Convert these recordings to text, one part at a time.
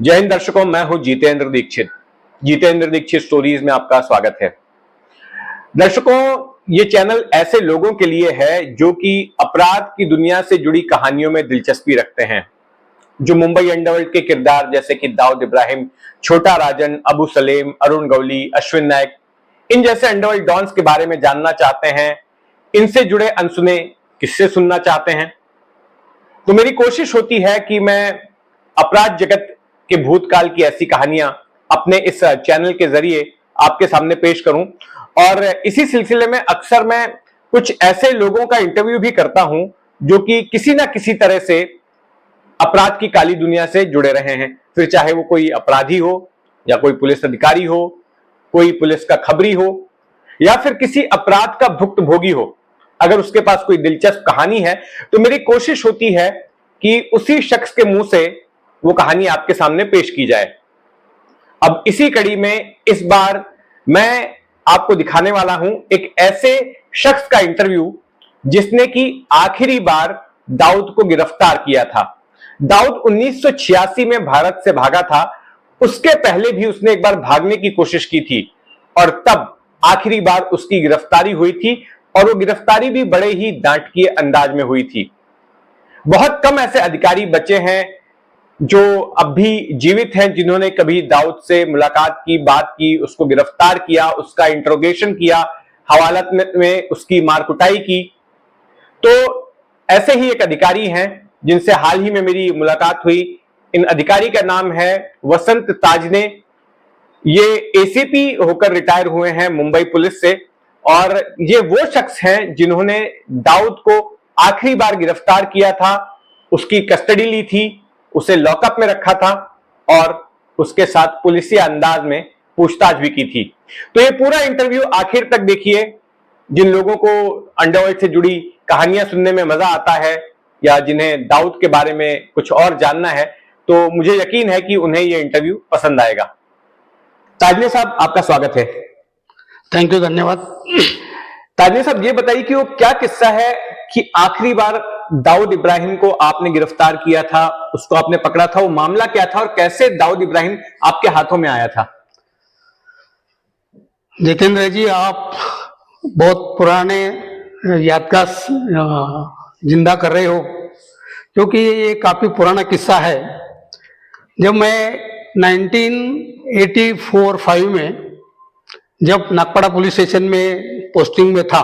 जय हिंद दर्शकों, मैं हूं जितेंद्र दीक्षित। जितेंद्र दीक्षित स्टोरीज में आपका स्वागत है। दर्शकों, ये चैनल ऐसे लोगों के लिए है जो कि अपराध की दुनिया से जुड़ी कहानियों में दिलचस्पी रखते हैं, जो मुंबई अंडरवर्ल्ड के किरदार जैसे कि दाऊद इब्राहिम, छोटा राजन, अबू सलेम, अरुण गवली, अश्विन नायक, इन जैसे अंडरवर्ल्ड डॉन्स के बारे में जानना चाहते हैं, इनसे जुड़े अनसुने किस्से सुनना चाहते हैं। तो मेरी कोशिश होती है कि मैं अपराध जगत के भूतकाल की ऐसी कहानियां अपने इस चैनल के जरिए आपके सामने पेश करूं, और इसी सिलसिले में अक्सर मैं कुछ ऐसे लोगों का इंटरव्यू भी करता हूं जो कि किसी ना किसी तरह से अपराध की काली दुनिया से जुड़े रहे हैं। फिर चाहे वो कोई अपराधी हो, या कोई पुलिस अधिकारी हो, कोई पुलिस का खबरी हो, या फिर किसी अपराध का भुक्तभोगी हो। अगर उसके पास कोई दिलचस्प कहानी है तो मेरी कोशिश होती है कि उसी शख्स के मुंह से वो कहानी आपके सामने पेश की जाए। अब इसी कड़ी में इस बार मैं आपको दिखाने वाला हूं एक ऐसे शख्स का इंटरव्यू जिसने कि आखिरी बार दाऊद को गिरफ्तार किया था। दाऊद 1986 में भारत से भागा था। उसके पहले भी उसने एक बार भागने की कोशिश की थी, और तब आखिरी बार उसकी गिरफ्तारी हुई थी, और वो गिरफ्तारी भी बड़े ही डांटकीय अंदाज में हुई थी। बहुत कम ऐसे अधिकारी बचे हैं जो अब भी जीवित हैं जिन्होंने कभी दाऊद से मुलाकात की, बात की, उसको गिरफ्तार किया, उसका इंट्रोगेशन किया, हवालात में उसकी मारकुटाई की। तो ऐसे ही एक अधिकारी हैं जिनसे हाल ही में मेरी मुलाकात हुई। इन अधिकारी का नाम है वसंत ताजने। ये एसीपी होकर रिटायर हुए हैं मुंबई पुलिस से, और ये वो शख्स हैं जिन्होंने दाऊद को आखिरी बार गिरफ्तार किया था, उसकी कस्टडी ली थी, उसे लॉकअप में रखा था, और उसके साथ पुलिसिया अंदाज में पूछताछ भी की थी। तो ये पूरा इंटरव्यू आखिर तक देखिए। जिन लोगों को अंडरवर्ल्ड से जुड़ी कहानियां सुनने में मजा आता है, या जिन्हें दाऊद के बारे में कुछ और जानना है, तो मुझे यकीन है कि उन्हें यह इंटरव्यू पसंद आएगा। ताजने साहब, आपका स्वागत है। थैंक यू, धन्यवाद। ताजने साहब, ये बताइए कि वो क्या किस्सा है कि आखिरी बार दाऊद इब्राहिम को आपने गिरफ्तार किया था, उसको आपने पकड़ा था, वो मामला क्या था और कैसे दाऊद इब्राहिम आपके हाथों में आया था? जितेंद्र जी, आप बहुत पुराने यादगार जिंदा कर रहे हो, क्योंकि ये काफी पुराना किस्सा है। जब मैं 1984-5 में जब नागपाड़ा पुलिस स्टेशन में पोस्टिंग में था,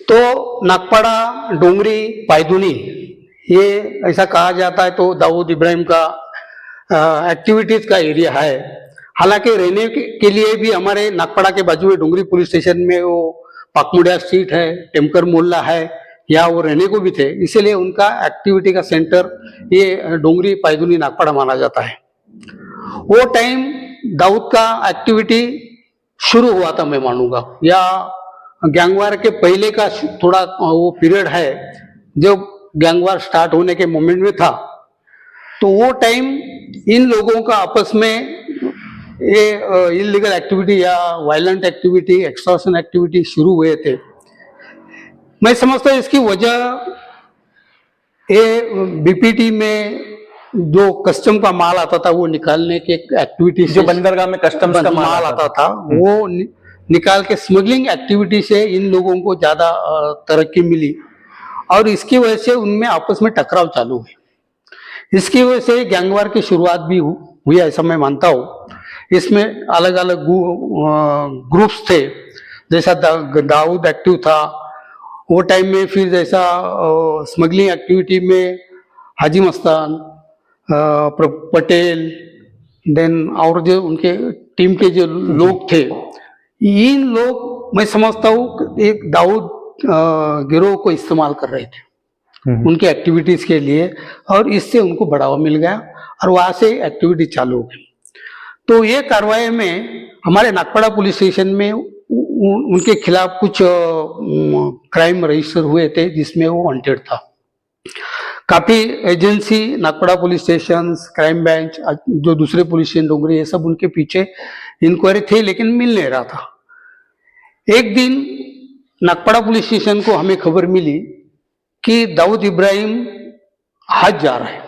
तो नागपाड़ा, डोंगरी, पायदुनी, ये ऐसा कहा जाता है तो दाऊद इब्राहिम का एक्टिविटीज का एरिया है। हालांकि रहने के लिए भी हमारे नागपाड़ा के बाजू में डोंगरी पुलिस स्टेशन में वो पाकमुडिया स्ट्रीट है, टेमकर मोहल्ला है, या वो रहने को भी थे, इसीलिए उनका एक्टिविटी का सेंटर ये डोंगरी, पायदुनी, नागपाड़ा माना जाता है। वो टाइम दाऊद का एक्टिविटी शुरू हुआ था, मैं मानूंगा, या गैंगवार के पहले का थोड़ा वो पीरियड है जब गैंगवार स्टार्ट होने के मोमेंट में था। तो वो टाइम इन लोगों का आपस में ये इलीगल एक्टिविटी या वायलेंट एक्टिविटी, एक्सटॉर्शन एक्टिविटी शुरू हुए थे। मैं समझता हूँ इसकी वजह ये बीपीटी में जो कस्टम का माल आता था वो निकालने के एक्टिविटी, जो बंदरगाह में कस्टम्स का माल आता था, वो निकाल के स्मगलिंग एक्टिविटी से इन लोगों को ज्यादा तरक्की मिली, और इसकी वजह से उनमें आपस में टकराव चालू हुए। इसकी वजह से गैंगवार की शुरुआत भी हुई, ऐसा मैं मानता हूँ। इसमें अलग अलग ग्रुप्स थे, जैसा दाऊद एक्टिव था वो टाइम में, फिर जैसा स्मगलिंग एक्टिविटी में हाजी मस्तान, पटेल, देन और जो उनके टीम के जो लोग थे, इन लोग मैं समझता हूँ एक दाऊद गिरोह को इस्तेमाल कर रहे थे उनके एक्टिविटीज के लिए, और इससे उनको बढ़ावा मिल गया और वहां से एक्टिविटी चालू हो गई। तो ये कार्रवाई में हमारे नागपाड़ा पुलिस स्टेशन में उनके खिलाफ कुछ क्राइम रजिस्टर हुए थे जिसमें वो वांटेड था। काफी agency, Nagpada police station, crime branch, जो दूसरे पुलिस स्टेशन डोंगरी, ये सब उनके पीछे इंक्वायरी थे, लेकिन मिल नहीं रहा था। एक दिन नागपाड़ा पुलिस स्टेशन को हमें खबर मिली कि दाऊद इब्राहिम हज जा रहा है।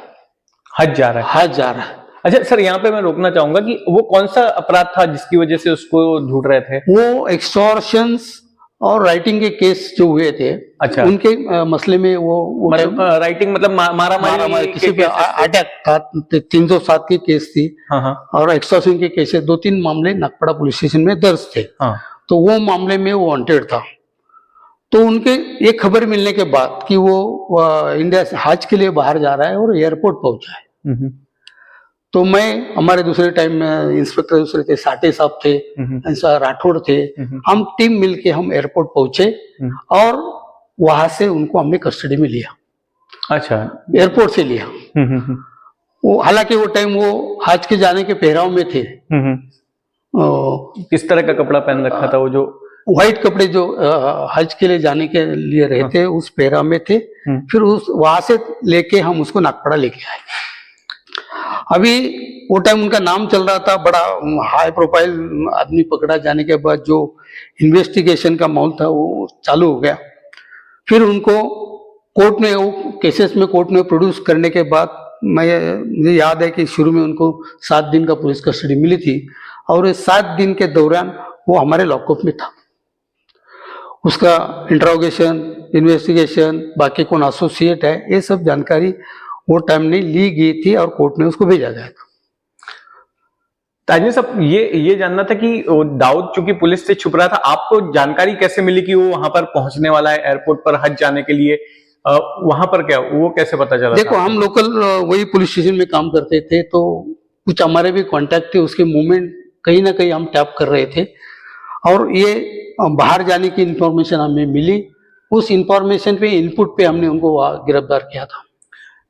हज जा रहा है। हज जा रहा है। अच्छा सर, यहाँ पे मैं रोकना चाहूंगा कि वो कौन सा अपराध था जिसकी वजह से उसको ढूंढ रहे थे? वो एक्सटॉर्शंस और राइटिंग के केस जो हुए थे, अच्छा। उनके मसले में वो मतलब राइटिंग मतलब मारा मारी किसी पे अटैक था, 307 की केस थी। हाँ हाँ और एक्सटॉर्शन के केसेस 2-3 मामले नागपाड़ा पुलिस स्टेशन में दर्ज थे। हाँ। तो वो मामले में वो वांटेड था। तो उनके ये खबर मिलने के बाद कि वो इंडिया से हज के लिए बाहर जा रहा है और एयरपोर्ट पहुंचा है, हम्म, तो मैं, हमारे दूसरे टाइम में इंस्पेक्टर दूसरे थे, साटे साहब थे, ऐसा राठौड़ थे, हम टीम मिलके हम एयरपोर्ट पहुंचे और वहां से उनको हमने कस्टडी में लिया। अच्छा। एयरपोर्ट से लिया। वो हालांकि वो टाइम वो हज के जाने के पहराव में थे। किस तरह का कपड़ा पहन रखा था वो? जो व्हाइट कपड़े जो हज के लिए जाने के लिए रहते उस पहराव में थे। फिर उस वहां से लेके हम उसको नागपाड़ा लेके आए। अभी वो टाइम उनका नाम चल रहा था, बड़ा हाई प्रोफाइल आदमी पकड़ा जाने के बाद जो इन्वेस्टिगेशन का माहौल था वो चालू हो गया। फिर उनको कोर्ट में, वो केसेस में कोर्ट में प्रोड्यूस करने के बाद मुझे याद है कि शुरू में उनको 7 दिन का पुलिस कस्टडी मिली थी और इस 7 दिन के दौरान वो हमारे लॉकअप में था। उसका इंट्रोगेशन, इन्वेस्टिगेशन, बाकी कौन एसोसिएट है, ये सब जानकारी वो टाइम नहीं ली गई थी और कोर्ट में उसको भेजा गया था। ताजनी साहब, ये जानना था कि दाऊद चूंकि पुलिस से छुप रहा था, आपको जानकारी कैसे मिली कि वो वहां पर पहुंचने वाला है एयरपोर्ट पर हज जाने के लिए? वहां पर क्या वो कैसे पता चला? देखो, हम लोकल वही पुलिस स्टेशन में काम करते थे, तो कुछ हमारे भी कांटेक्ट थे, उसके मूवमेंट कहीं ना कहीं हम टैप कर रहे थे और ये बाहर जाने की इंफॉर्मेशन हमें मिली। उस इंफॉर्मेशन पे, इनपुट पे हमने उनको गिरफ्तार किया था।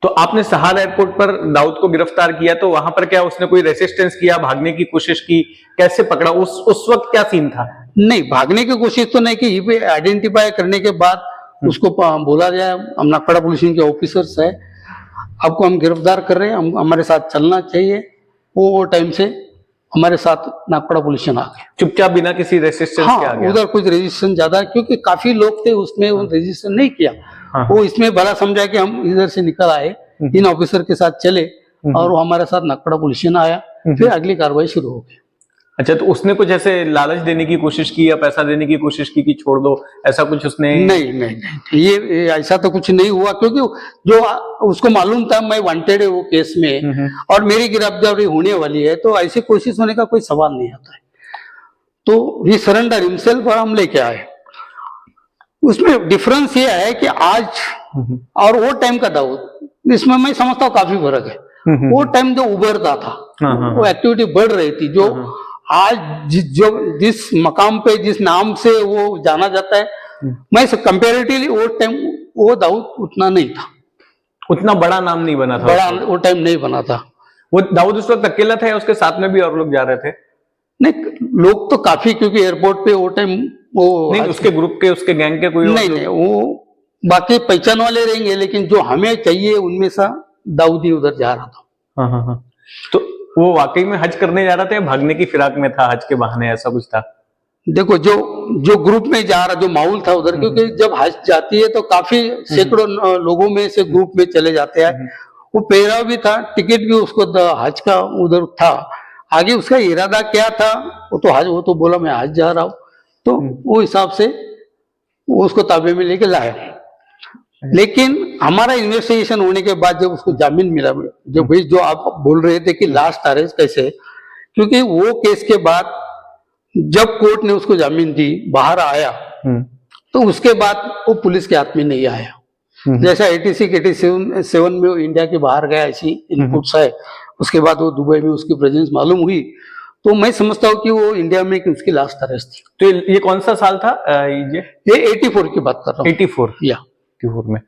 तो आपने सहार एयरपोर्ट पर दाऊद को गिरफ्तार किया, तो वहां पर क्या उसने कोई रेसिस्टेंस किया, भागने की कोशिश की? कैसे पकड़ा? उस वक्त क्या सीन था? नहीं, भागने की कोशिश तो नहीं की। ये पे आइडेंटिफाई करने के बाद उसको बोला जाए, हम नागपाड़ा पुलिस के ऑफिसर्स है, आपको हम गिरफ्तार कर रहे हैं, हम हमारे साथ चलना चाहिए। वो टाइम से हमारे साथ नागपाड़ा पुलिस स्टेशन आ गए, चुपचाप बिना किसी रेसिस्टेंस के आ गया। उधर कुछ रेजिस्टेंस ज्यादा, क्योंकि काफी लोग थे उसमें, वो रेजिस्टेंस नहीं किया। वो इसमें भला समझा कि हम इधर से निकल आए, इन ऑफिसर के साथ चले और वो हमारे साथ नागपाड़ा पुलिस स्टेशन आया। फिर अगली कार्रवाई शुरू हो गई। अच्छा, तो उसने कुछ ऐसे लालच देने की कोशिश की या पैसा देने की कोशिश की कि छोड़ दो, ऐसा कुछ उसने? नहीं, ये ऐसा तो कुछ नहीं हुआ, क्योंकि जो उसको मालूम था मैं वांटेड है वो केस में और मेरी गिरफ्तारी होने वाली है, तो ऐसी कोशिश होने का कोई सवाल नहीं आता है। तो ही सरेंडर हिमसेल्फ और हम लेके आए। उसमें डिफरेंस ये है कि आज और वो टाइम का दाऊद, इसमें मैं समझता हूँ काफी फर्क है। वो टाइम जो उभरता था, वो एक्टिविटी बढ़ रही थी, जो आज जिस मकाम पे, जिस नाम से वो जाना जाता है, मैं कंपैरेटिवली वो टाइम वो दाऊद उतना नहीं था, उतना बड़ा नाम नहीं बना था, बड़ा वो टाइम नहीं बना था। वो दाऊद उस वक्त अकेला था या उसके साथ में भी और लोग जा रहे थे? नहीं, लोग तो काफी, क्योंकि एयरपोर्ट पे वो टाइम वो नहीं, उसके ग्रुप के, उसके गैंग के कोई? नहीं, वो बाकी पहचान वाले रहेंगे, लेकिन जो हमें चाहिए उनमें से दाऊद ही उधर जा रहा था। हाँ। तो वो वाकई में हज करने जा रहा था या भागने की फिराक में था, हज के बहाने, ऐसा कुछ था? देखो, जो ग्रुप में जा रहा, जो माहौल था उधर, क्योंकि जब हज जाती है तो काफी सैकड़ों लोगों में से ग्रुप में चले जाते हैं। वो पहराव भी था, टिकट भी उसको हज का उधर था। आगे उसका इरादा क्या था वो तो बोला मैं हज जा रहा हूँ, तो वो हिसाब से वो उसको ताबे में लेके लाया। लेकिन हमारा इन्वेस्टिगेशन होने के बाद जब उसको जामीन मिला, जो भाई जो आप बोल रहे थे कि लास्ट अरेस्ट कैसे, क्योंकि वो केस के बाद जब कोर्ट ने उसको जामीन दी, बाहर आया, तो उसके बाद वो पुलिस के हाथ में नहीं आया। जैसा 86-87 में वो इंडिया के बाहर गया, ऐसी इनपुट्स है। उसके बाद वो दुबई में उसकी प्रेजेंस मालूम हुई, तो मैं समझता हूँ कि वो इंडिया में कि उसकी लास्ट अरेस्ट थी। तो ये कौन सा साल था? ये 84 की बात कर रहा हूँ। 84 या 84 में।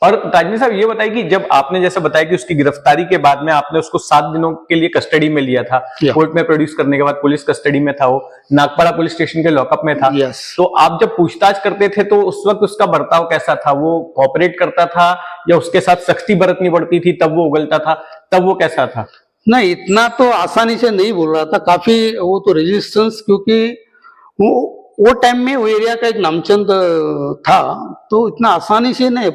और ताजनी साहब, ये बताइए कि जब आपने जैसे बताया कि उसकी गिरफ्तारी के बाद में आपने उसको 7 दिनों के लिए कस्टडी में लिया था, कोर्ट में प्रोड्यूस करने के बाद पुलिस कस्टडी में था, वो नागपाड़ा पुलिस स्टेशन के लॉकअप में था। तो आप जब पूछताछ करते थे तो उस वक्त उसका बर्ताव कैसा था? वो कोऑपरेट करता था या उसके साथ सख्ती बरतनी पड़ती थी तब वो उगलता था? तब वो कैसा था? नहीं, इतना तो आसानी से नहीं बोल रहा था, काफी वो तो रेजिस्टेंस, क्योंकि वो टाइम में वो एरिया का एक नामचंद था, तो इतना आसानी से नहीं,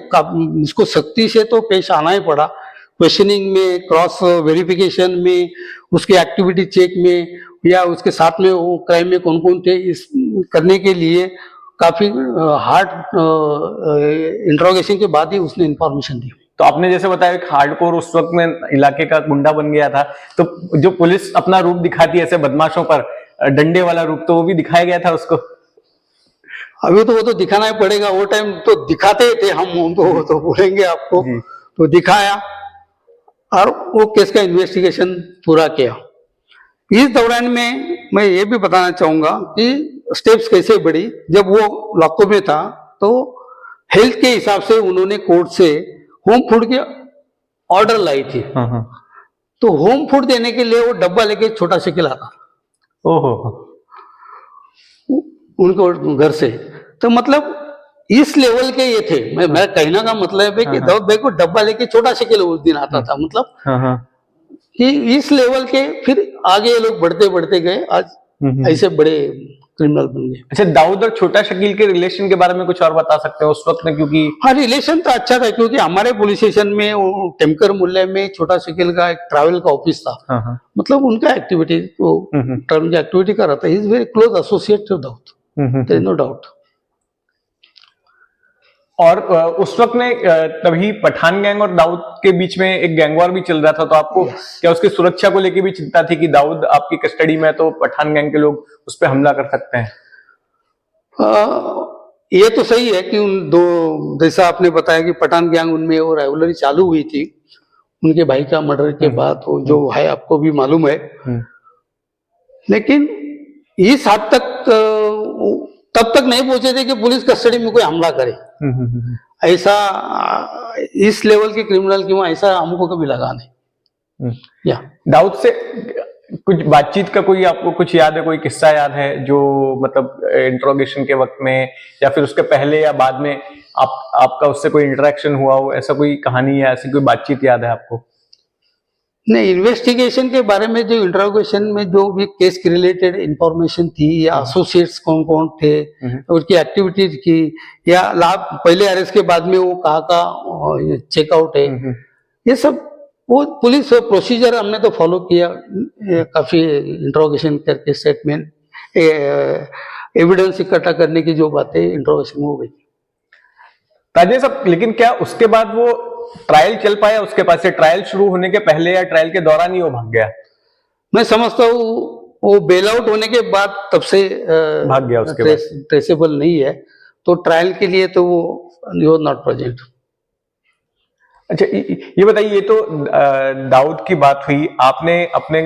उसको सख्ती से तो पेश आना ही पड़ा। क्वेश्चनिंग में, क्रॉस वेरिफिकेशन में, उसके एक्टिविटी चेक में, या उसके साथ में वो क्राइम में कौन कौन थे, इस करने के लिए काफी हार्ड इंट्रोगेशन के बाद ही उसने इंफॉर्मेशन दी। तो आपने जैसे बताया एक हार्डकोर उस वक्त में इलाके का गुंडा बन गया था, तो जो पुलिस अपना रूप दिखाती है ऐसे बदमाशों पर, डंडे वाला रूप, तो वो भी दिखाया गया था उसको? अभी तो वो तो दिखाना ही पड़ेगा, वो टाइम तो दिखाते थे हम तो बोलेंगे आपको। तो दिखाया और वो केस का इन्वेस्टिगेशन पूरा किया। इस दौरान में मैं ये भी बताना चाहूंगा कि स्टेप्स कैसे बढ़ी। जब वो लॉकअप में था तो हेल्थ के हिसाब से उन्होंने कोर्ट से होम फूड के ऑर्डर लाई थी। तो होम फूड देने के लिए वो डब्बा लेके छोटा साइकिल आता ओहो, उनको घर से। तो मतलब इस लेवल के ये थे। मेरा कहने का मतलब है कि दाऊद भाई को डब्बा लेके छोटा साइकिल उस दिन आता था, मतलब कि इस लेवल के। फिर आगे ये लोग बढ़ते बढ़ते गए, आज ऐसे बड़े क्रिमिनल बन गए। अच्छा, दाऊद और छोटा शकील के रिलेशन के बारे में कुछ और बता सकते हो उस वक्त में? क्योंकि हाँ, रिलेशन तो अच्छा था, क्योंकि हमारे पुलिस स्टेशन में वो टेमकर मुहल्ले में छोटा शकील का एक ट्रैवल का ऑफिस था। मतलब उनका एक्टिविटी, वो टर्म की एक्टिविटी कर रहा था। Is very close associate to Dawood, there is no doubt. और उस वक्त में तभी पठान गैंग और दाऊद के बीच में एक गैंगवार भी चल रहा था, तो आपको क्या उसकी सुरक्षा को लेकर भी चिंता थी कि दाऊद आपकी कस्टडी में है तो पठान गैंग के लोग उस पर हमला कर सकते हैं? ये तो सही है कि उन दो, जैसा आपने बताया कि पठान गैंग उनमें वो राइवलरी चालू हुई थी उनके भाई का मर्डर के बाद, वो जो है आपको भी मालूम है। लेकिन इस हद तक तब तक नहीं पहुंचे थे कि पुलिस कस्टडी में कोई हमला करे। ऐसा इस लेवल के क्रिमिनल की वहां ऐसा हमको कभी लगा नहीं। या दाऊद से कुछ बातचीत का कोई आपको कुछ याद है, कोई किस्सा याद है जो मतलब इंट्रोगेशन के वक्त में या फिर उसके पहले या बाद में आपका उससे कोई इंटरेक्शन हुआ हो, ऐसा कोई कहानी या ऐसी कोई बातचीत याद है आपको? नहीं, इन्वेस्टिगेशन के बारे में जो इंट्रोगेशन में जो भी केस के रिलेटेड इंफॉर्मेशन थी, या एसोसिएट्स कौन कौन थे, उनकी एक्टिविटीज की, या लाभ पहले अरेस्ट के बाद में वो कहाँ का चेकआउट है, ये सब वो पुलिस प्रोसीजर हमने तो फॉलो किया। काफी इंट्रोगेशन करके स्टेटमेंट, एविडेंस इकट्ठा करने की जो बातें इंट्रोगेशन हो गई। राजेश साहब, लेकिन क्या उसके बाद वो ट्रायल चल पाया उसके पास से? ट्रायल शुरू होने के पहले या ट्रायल के दौरान ही वो भाग गया? मैं समझता हूँ वो बेल आउट होने के बाद तब से भाग गया, उसके बाद ट्रेसेबल नहीं है। तो ट्रायल के लिए तो वो नॉट प्रेजेंट। अच्छा, ये बताइए, ये तो दाऊद की बात हुई। आपने अपने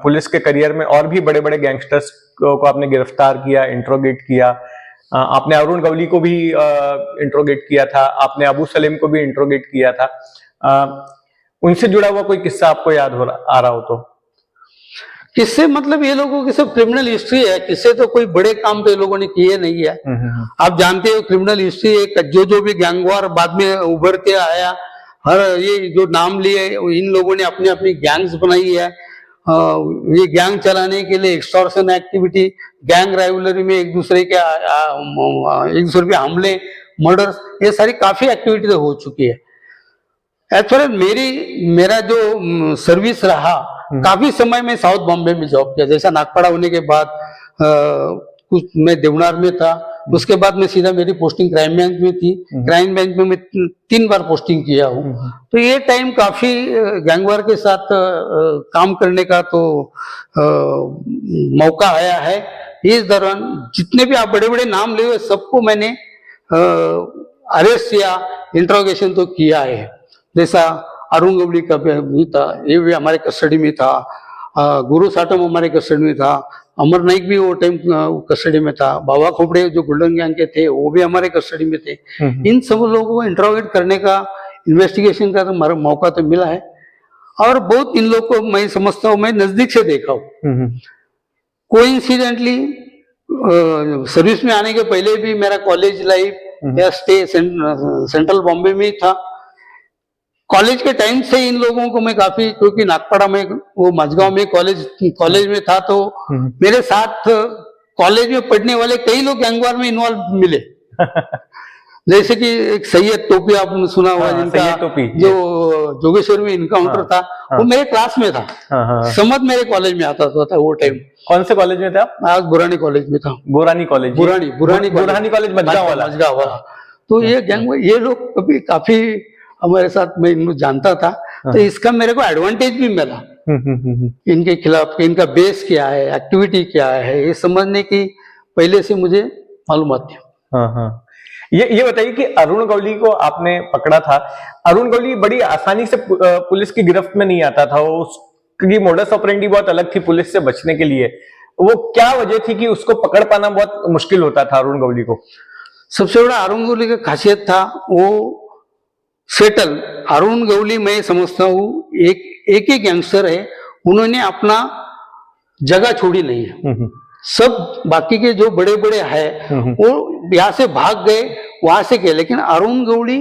पुलिस के करियर में और भी बड़े बड़े गैंगस्टर्स को आपने गिरफ्तार किया, इंट्रोगेट किया। आपने अरुण गवली को भी इंट्रोगेट किया था, आपने अबू सलीम को भी इंट्रोगेट किया था। उनसे जुड़ा हुआ कोई किस्सा आपको याद आ रहा हो तो? किससे मतलब ये लोगों की सब क्रिमिनल हिस्ट्री है, किससे तो कोई बड़े काम तो ये लोगों ने किए नहीं है। आप जानते हो क्रिमिनल हिस्ट्री एक जो भी गैंगवार बाद में उभर के आया, हर ये जो नाम लिए इन लोगों ने अपनी अपनी गैंग्स बनाई है। ये गैंग चलाने के लिए एक्सटॉर्शन एक्टिविटी, गैंग राइवलरी में एक दूसरे पे हमले, मर्डर्स, ये सारी काफी एक्टिविटी हो चुकी है। एज फार एज मेरा जो सर्विस रहा, काफी समय में साउथ बॉम्बे में जॉब किया। जैसा नागपाड़ा होने के बाद कुछ मैं देवनार में था, उसके बाद में सीधा मेरी पोस्टिंग क्राइम ब्रांच में थी। क्राइम ब्रांच में मैं 3 बार पोस्टिंग किया हूँ। तो ये टाइम काफी गैंगवार के साथ काम करने का तो मौका आया है। इस दौरान जितने भी आप बड़े बड़े नाम ले सबको मैंने अरेस्ट या इंट्रोगेशन तो किया है। जैसा अरुण गवली का भी था, ये भी हमारे कस्टडी में था। गुरु साटम हमारे कस्टडी में था। अमर नाइक भी वो टाइम कस्टडी में था। बाबा खोपड़े जो गोल्डन गैंग के थे वो भी हमारे कस्टडी में थे। इन सब लोगों को इंट्रोगेट करने का, इन्वेस्टिगेशन का तो मौका तो मिला है। और बहुत इन लोगों को मैं समझता हूँ, मैं नजदीक से देखा हूँ। कोइंसिडेंटली सर्विस में आने के पहले भी मेरा कॉलेज लाइफ या स्टे सेंट्रल बॉम्बे में था। कॉलेज के टाइम से इन लोगों को मैं काफी, क्योंकि नागपाड़ा में वो मझगांव में कॉलेज में था, तो मेरे साथ कॉलेज में पढ़ने वाले कई लोग गैंगवार में इन्वॉल्व मिले। जैसे कि एक सैयद टोपी आपने सुना हुआ, हाँ, जिनका सैयद टोपी, जो जोगेश्वर में इनकाउंटर था, वो मेरे क्लास में था। हाँ। समद मेरे कॉलेज में आता था वो टाइम। कौन से कॉलेज में थे आप? आज बुरानी कॉलेज में था। बुरानी कॉलेज? बुरानी कॉलेज मजगांव वाला। मजगांव वाला। तो ये गैंग, ये लोग कभी काफी हमारे साथ, मैं इनको जानता था, तो इसका मेरे को एडवांटेज भी मिला इनके खिलाफ। इनका बेस क्या है, एक्टिविटी क्या है, ये समझने की पहले से मुझे मालूमात थी। हाँ। ये बताइए कि अरुण गौली को आपने पकड़ा था। अरुण गौली बड़ी आसानी से पुलिस की गिरफ्त में नहीं आता था। उसकी मोडस ऑपरेंडी बहुत अलग थी पुलिस से बचने के लिए। वो क्या वजह थी कि उसको पकड़ पाना बहुत मुश्किल होता था अरुण गौली को? सबसे बड़ा अरुण गौली का खासियत था वो सेटल। अरुण गौली मैं समझता हूँ एक ही गैंगस्टर है, उन्होंने अपना जगह छोड़ी नहीं है। सब बाकी के जो बड़े बड़े हैं वो यहाँ से भाग गए, वहां से गए, लेकिन अरुण गौली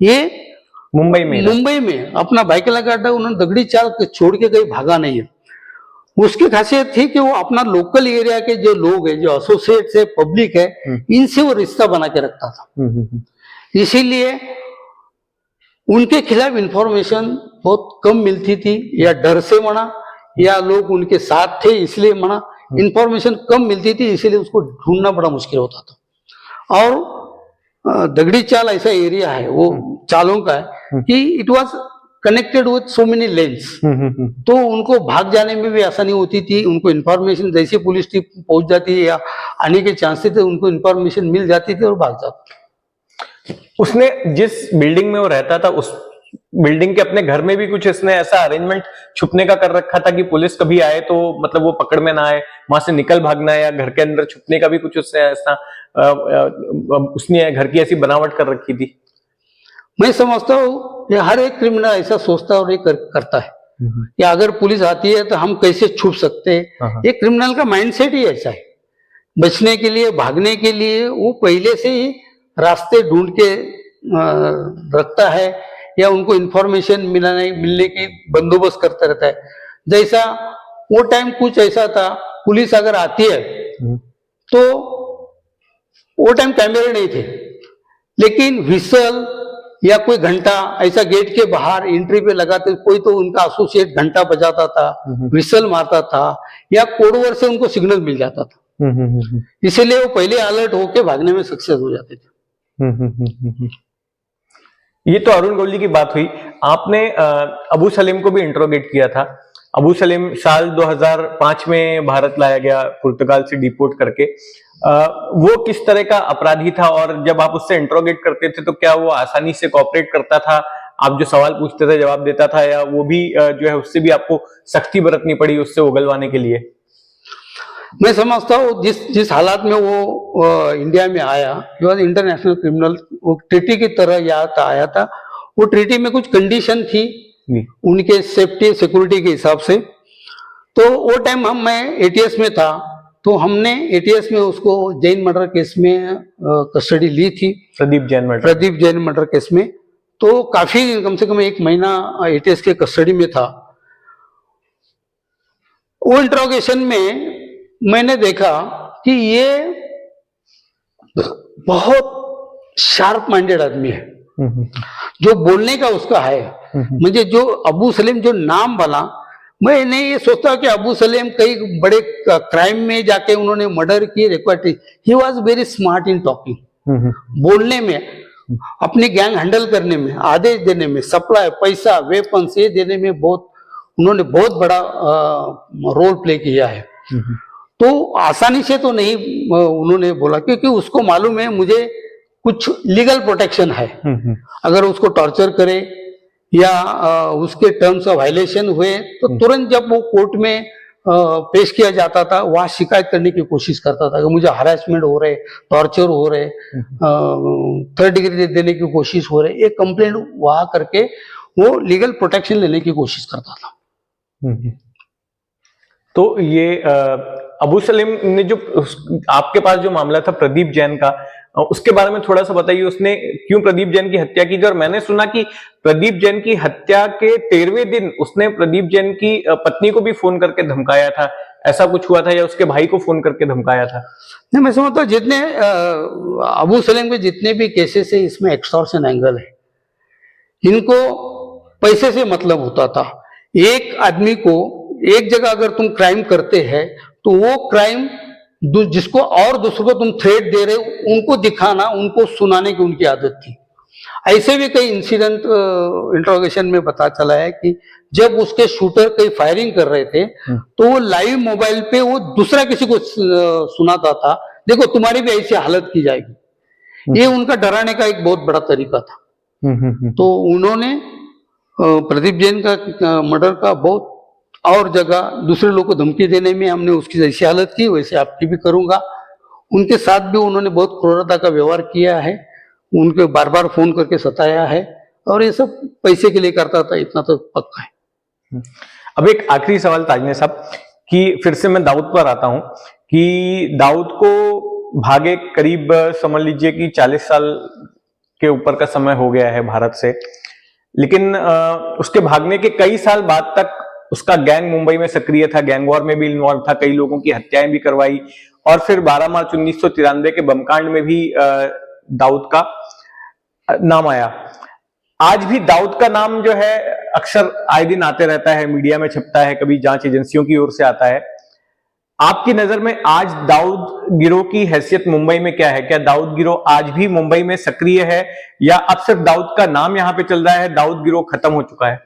ये मुंबई में अपना बाइक लगा, उन्होंने दगड़ी चाल छोड़ के कहीं भागा नहीं है। उसकी खासियत थी कि वो अपना लोकल एरिया के जो लोग हैं, जो एसोसिएट्स है, पब्लिक है, इनसे वो रिश्ता बना के रखता था। इसीलिए उनके खिलाफ इंफॉर्मेशन बहुत कम मिलती थी, या डर से मना, या लोग उनके साथ थे इसलिए मना। इंफॉर्मेशन कम मिलती थी, इसीलिए उसको ढूंढना बड़ा मुश्किल होता था। और दगड़ी चाल ऐसा एरिया है वो चालों का है कि it was connected with so many lens, तो उनको भाग जाने में भी आसानी होती थी। उनको इंफॉर्मेशन जैसे पुलिस टीम पहुंच जाती है या आने के चांसेस थे, उनको इंफॉर्मेशन मिल जाती थी और भाग जाता। उसने जिस बिल्डिंग में वो रहता था, उस बिल्डिंग के अपने घर में भी कुछ इसने ऐसा अरेंजमेंट छुपने का कर रखा था कि पुलिस कभी आए तो मतलब वो पकड़ में ना आए, वहां से निकल भागना है, या घर के अंदर छुपने का भी कुछ उसने ऐसा उसने घर की ऐसी बनावट कर रखी थी? मैं समझता हूँ ये हर एक क्रिमिनल ऐसा सोचता है और ये करता है कि अगर पुलिस आती है तो हम कैसे छुप सकते हैं। ये क्रिमिनल का माइंडसेट ही ऐसा है, बचने के लिए, भागने के लिए वो पहले से ही रास्ते ढूंढ के रखता है, या उनको इंफॉर्मेशन मिलने की बंदोबस्त करता रहता है। जैसा वो टाइम कुछ ऐसा था, पुलिस अगर आती है तो वो टाइम कैमरे नहीं थे, लेकिन व्हिसल या कोई घंटा ऐसा गेट के बाहर एंट्री पे लगाते, कोई तो उनका एसोसिएट घंटा बजाता था, व्हिसल मारता था, या कोडवर्ड से उनको सिग्नल मिल जाता था। इसीलिए वो पहले अलर्ट होके भागने में सक्सेस हो जाते थे। ये तो अरुण गौली की बात हुई। आपने अबू सलीम को भी इंट्रोगेट किया था। अबू सलीम साल 2005 में भारत लाया गया पुर्तगाल से डिपोर्ट करके। वो किस तरह का अपराधी था, और जब आप उससे इंट्रोगेट करते थे तो क्या वो आसानी से कोऑपरेट करता था? आप जो सवाल पूछते थे जवाब देता था, या वो भी जो है उससे भी आपको सख्ती बरतनी पड़ी उससे उगलवाने के लिए? मैं समझता हूँ जिस हालात में वो इंडिया में आया, जो इंटरनेशनल क्रिमिनल, वो ट्रीटी की तरह आया था। वो ट्रीटी में कुछ कंडीशन थी उनके सेफ्टी सिक्योरिटी के हिसाब से। तो वो टाइम मैं एटीएस में था, तो हमने एटीएस में उसको जैन मर्डर केस में कस्टडी ली थी, प्रदीप जैन मर्डर केस में। तो काफी कम से कम 1 महीना एटीएस के कस्टडी में था। वो इंट्रोगेशन में मैंने देखा कि ये बहुत शार्प माइंडेड आदमी है, जो बोलने का उसका है। मुझे जो अबू सलीम जो नाम बना, मैं नहीं ये सोचता कि अबू सलीम कई बड़े क्राइम में जाके उन्होंने मर्डर किए, he was very smart in talking, बोलने में, अपनी गैंग हैंडल करने में, आदेश देने में, सप्लाई, पैसा, वेपन्स ये देने में उन्होंने बहुत बड़ा रोल प्ले किया है। तो आसानी से तो नहीं उन्होंने बोला, क्योंकि उसको मालूम है मुझे कुछ लीगल प्रोटेक्शन है। अगर उसको टॉर्चर करे या उसके टर्म्स ऑफ वायलेशन हुए तो तुरंत जब वो कोर्ट में पेश किया जाता था, वहां शिकायत करने की कोशिश करता था कि मुझे हरासमेंट हो रहे, टॉर्चर हो रहे, 3rd डिग्री देने की कोशिश हो रही, एक कंप्लेंट वहां करके वो लीगल प्रोटेक्शन लेने की कोशिश करता था। तो ये अबू सलीम ने जो आपके पास जो मामला था प्रदीप जैन का, उसके बारे में थोड़ा सा बताइए। उसने क्यों प्रदीप जैन की हत्या की थी? और मैंने सुना कि प्रदीप जैन की हत्या के 13वें दिन उसने प्रदीप जैन की पत्नी को भी फोन करके धमकाया था ऐसा कुछ हुआ था या उसके भाई को फोन करके धमकाया था? नहीं, मैं समझता हूँ जितने अबू सलेम के जितने भी केसेस है इसमें एक्सटॉर्शन एंगल है। इनको पैसे से मतलब होता था। एक आदमी को एक जगह अगर तुम क्राइम करते हैं तो वो क्राइम जिसको और दूसरों को तुम थ्रेट दे रहे हो उनको दिखाना, उनको सुनाने की उनकी आदत थी। ऐसे भी कई इंसिडेंट इंट्रोगेशन में पता चला है कि जब उसके शूटर कई फायरिंग कर रहे थे तो वो लाइव मोबाइल पे वो दूसरा किसी को सुनाता था, देखो तुम्हारी भी ऐसी हालत की जाएगी। ये उनका डराने का एक बहुत बड़ा तरीका था। तो उन्होंने प्रदीप जैन का मर्डर का बहुत और जगह दूसरे लोगों को धमकी देने में हमने उसकी जैसी हालत की वैसे आपकी भी करूंगा। उनके साथ भी उन्होंने बहुत क्रूरता का व्यवहार किया है, उनके बार बार फोन करके सताया है और ये सब पैसे के लिए करता था, इतना तो पक्का है। अब एक आखिरी सवाल ताजने साहब कि फिर से मैं दाऊद पर आता हूं कि दाऊद को भागे करीब समझ लीजिए कि 40 साल के ऊपर का समय हो गया है भारत से, लेकिन उसके भागने के कई साल बाद तक उसका गैंग मुंबई में सक्रिय था, गैंग वॉर में भी इन्वॉल्व था, कई लोगों की हत्याएं भी करवाई और फिर 12 मार्च 1993 के बमकांड में भी दाऊद का नाम आया। आज भी दाऊद का नाम जो है अक्सर आए दिन आते रहता है, मीडिया में छपता है, कभी जांच एजेंसियों की ओर से आता है। आपकी नजर में आज दाऊद गिरोह की हैसियत मुंबई में क्या है? क्या दाऊद गिरोह आज भी मुंबई में सक्रिय है या अब सिर्फ दाऊद का नाम यहां पे चल रहा है, दाऊद गिरोह खत्म हो चुका है?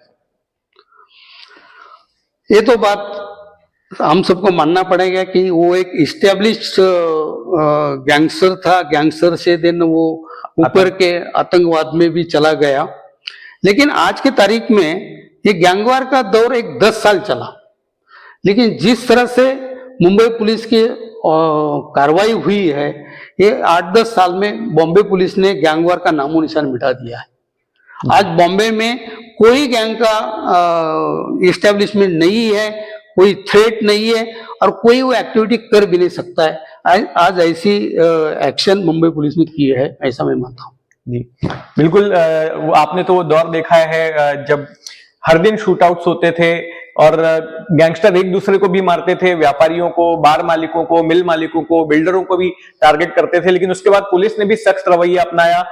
ये तो बात हम सबको मानना पड़ेगा कि वो एक इस्टेब्लिश्ड गैंगस्टर था, गैंगस्टर से दिन वो ऊपर के आतंकवाद में भी चला गया। लेकिन आज के तारीख में ये गैंगवार का दौर एक 10 साल चला, लेकिन जिस तरह से मुंबई पुलिस की कार्रवाई हुई है, ये 8-10 साल में बॉम्बे पुलिस ने गैंगवार का नामो निशान मिटा दिया है। आज बॉम्बे में कोई गैंग का इस्टेब्लिशमेंट नहीं है, कोई थ्रेट नहीं है और कोई वो एक्टिविटी कर भी नहीं सकता है। आज ऐसी एक्शन मुंबई पुलिस ने की है, ऐसा मैं मानता हूँ। जी बिल्कुल। आपने तो वो दौर देखा है जब हर दिन शूटआउट्स होते थे और गैंगस्टर एक दूसरे को भी मारते थे, व्यापारियों को, बार मालिकों को, मिल मालिकों को, बिल्डरों को भी टारगेट करते थे। लेकिन उसके बाद पुलिस ने भी सख्त रवैया अपनाया।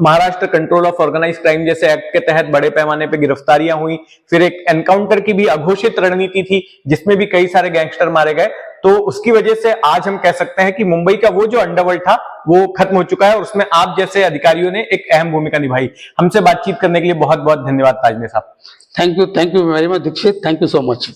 Maharashtra control of organised crime जैसे एक्ट के तहत बड़े पैमाने पे गिरफ्तारियां हुई, फिर एक एनकाउंटर की भी अघोषित रणनीति थी जिसमें भी कई सारे गैंगस्टर मारे गए। तो उसकी वजह से आज हम कह सकते हैं कि मुंबई का वो जो अंडरवर्ल्ड था वो खत्म हो चुका है और उसमें आप जैसे अधिकारियों ने एक अहम भूमिका निभाई। हमसे बातचीत करने के लिए बहुत बहुत धन्यवाद ताजने साहब। Thank you very much Dikshit, thank you so much.